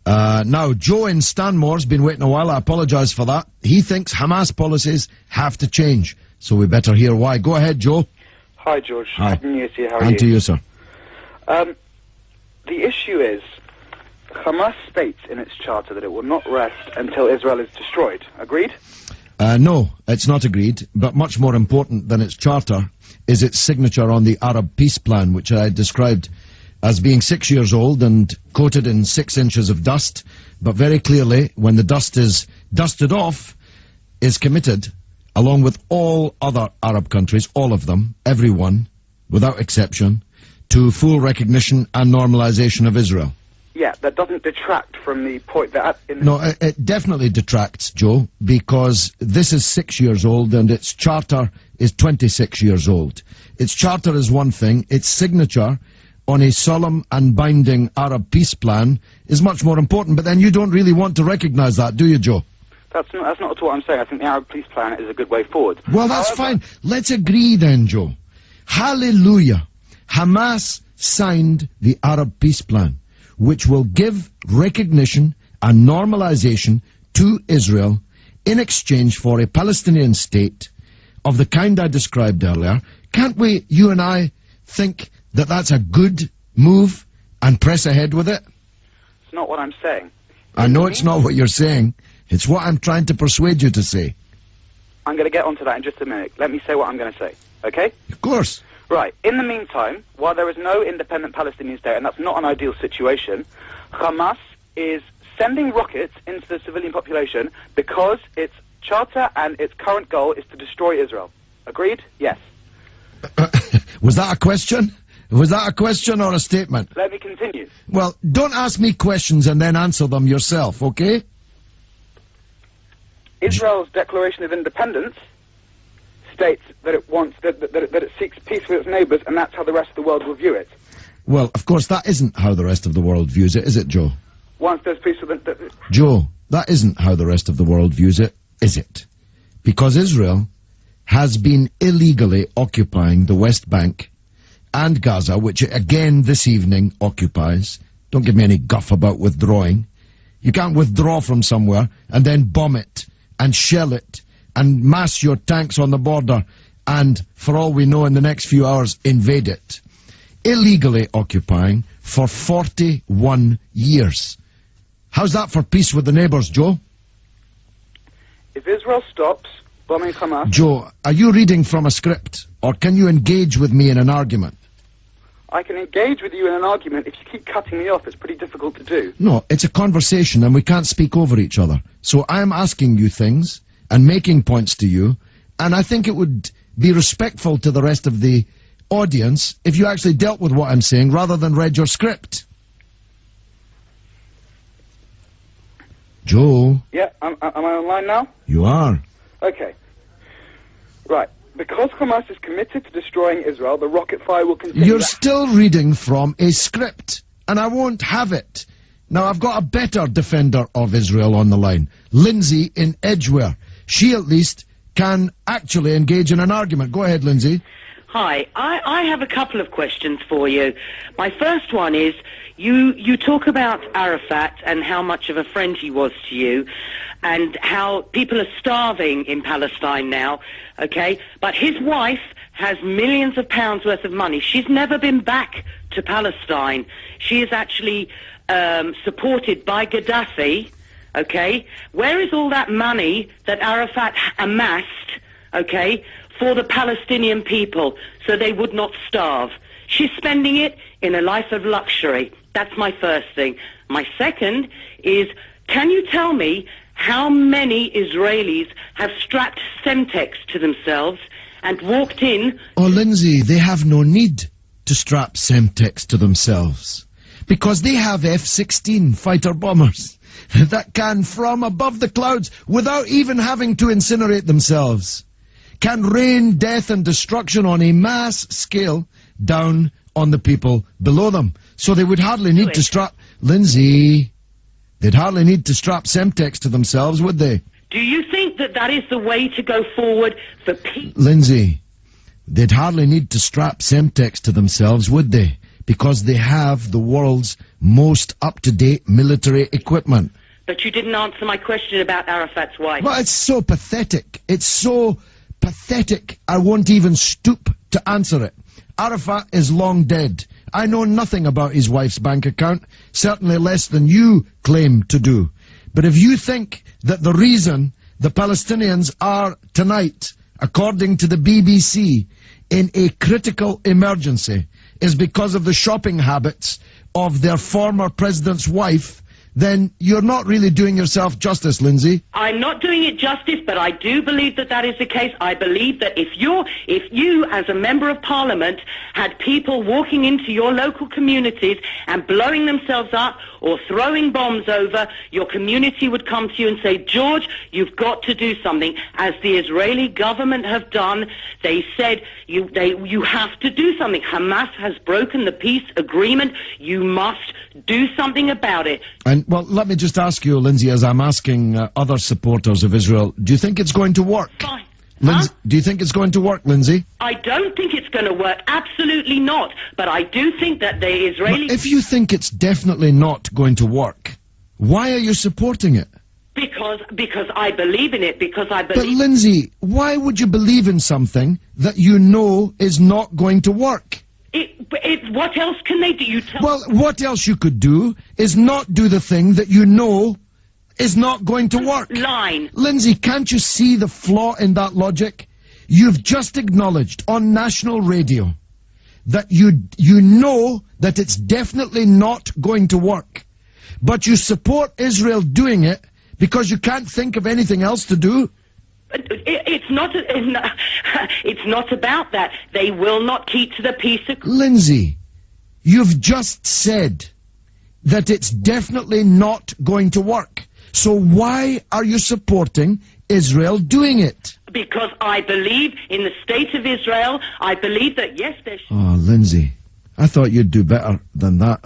Now, Joe in Stanmore's been waiting a while. I apologise for that. He thinks Hamas policies have to change, so we better hear why. Go ahead, Joe. Hi, George. Hi. Happy New Year to you. How are you? And to you, sir. The issue is, Hamas states in its charter that it will not rest until Israel is destroyed. Agreed? No, it's not agreed, but much more important than its charter is its signature on the Arab Peace Plan, which I described as being 6 years old and coated in 6 inches of dust, but very clearly, when the dust is dusted off, is committed, along with all other Arab countries, all of them, everyone, without exception, to full recognition and normalization of Israel. Yeah, that doesn't detract from the point that... No, it definitely detracts, Joe, because this is 6 years old and its charter is 26 years old. Its charter is one thing, its signature on a solemn and binding Arab peace plan is much more important, but then you don't really want to recognize that, do you, Joe? That's not at all what I'm saying. I think the Arab peace plan is a good way forward. Well, that's fine. Let's agree then, Joe. Hallelujah. Hamas signed the Arab peace plan, which will give recognition and normalization to Israel in exchange for a Palestinian state of the kind I described earlier. Can't we, you and I, think that that's a good move and press ahead with it? It's not what I'm saying. I know it's not what you're saying. It's what I'm trying to persuade you to say. I'm going to get onto that in just a minute. Let me say what I'm going to say, okay? Of course. Right. In the meantime, while there is no independent Palestinian state, and that's not an ideal situation, Hamas is sending rockets into the civilian population because its charter and its current goal is to destroy Israel. Agreed? Yes. Was that a question? Was that a question or a statement? Let me continue. Well, don't ask me questions and then answer them yourself, okay? Israel's Declaration of Independence states that it wants that it seeks peace with its neighbours, and that's how the rest of the world will view it. Well, of course, that isn't how the rest of the world views it, is it, Joe? Once there's peace with it... Joe, that isn't how the rest of the world views it, is it? Because Israel has been illegally occupying the West Bank and Gaza, which it again this evening occupies. Don't give me any guff about withdrawing. You can't withdraw from somewhere and then bomb it and shell it and mass your tanks on the border and, for all we know, in the next few hours, invade it. Illegally occupying for 41 years. How's that for peace with the neighbours, Joe? If Israel stops bombing Hamas... Joe, are you reading from a script, or can you engage with me in an argument? I can engage with you in an argument. If you keep cutting me off, it's pretty difficult to do. No, it's a conversation and we can't speak over each other. So I'm asking you things and making points to you, and I think it would be respectful to the rest of the audience if you actually dealt with what I'm saying rather than read your script. Joe? Yeah, am I online now? You are. Okay. Right. Because Hamas is committed to destroying Israel, the rocket fire will continue... You're still reading from a script, and I won't have it. Now, I've got a better defender of Israel on the line. Lindsay in Edgware. She, at least, can actually engage in an argument. Go ahead, Lindsay. Hi. I have a couple of questions for you. My first one is, you talk about Arafat and how much of a friend he was to you, and how people are starving in Palestine now, okay? But his wife has millions of pounds worth of money. She's never been back to Palestine. She is actually supported by Gaddafi, okay? Where is all that money that Arafat amassed, okay, for the Palestinian people so they would not starve? She's spending it in a life of luxury. That's my first thing. My second is, can you tell me how many Israelis have strapped Semtex to themselves and walked in... Oh, Lindsay, they have no need to strap Semtex to themselves, because they have F-16 fighter bombers that can, from above the clouds, without even having to incinerate themselves, can rain death and destruction on a mass scale down on the people below them. So they would hardly need to strap... Lindsay, they'd hardly need to strap Semtex to themselves, would they? Do you think that that is the way to go forward for peace? Lindsay, they'd hardly need to strap Semtex to themselves, would they? because they have the world's most up-to-date military equipment. But you didn't answer my question about Arafat's wife. Well, it's so pathetic. It's so pathetic, I won't even stoop to answer it. Arafat is long dead. I know nothing about his wife's bank account, certainly less than you claim to do. But if you think that the reason the Palestinians are tonight, according to the BBC, in a critical emergency is because of the shopping habits of their former president's wife, then you're not really doing yourself justice, Lindsay. I'm not doing it justice, but I do believe that that is the case. I believe that if you, as a member of parliament, had people walking into your local communities and blowing themselves up or throwing bombs over, your community would come to you and say, George, you've got to do something. As the Israeli government have done, they said, you have to do something. Hamas has broken the peace agreement. You must do something about it. And, well, let me just ask you, Lindsay, as I'm asking other supporters of Israel, do you think it's going to work? Fine. Lindsay, Huh? do you think it's going to work, Lindsay? I don't think it's going to work. Absolutely not. But I do think that the Israeli... But if you think it's definitely not going to work, why are you supporting it? Because I believe in it. Because I But, believe... Lindsay, why would you believe in something that you know is not going to work? What else can they do? You tell... Well, what else you could do is not do the thing that you know is not going to work. Line. Lindsay, can't you see the flaw in that logic? You've just acknowledged on national radio that you know that it's definitely not going to work, but you support Israel doing it because you can't think of anything else to do. It's not about that. They will not keep to the peace agreement. Lindsay, you've just said that it's definitely not going to work. So why are you supporting Israel doing it? Because I believe in the state of Israel. I believe that, yes, there should... Oh, Lindsay, I thought you'd do better than that.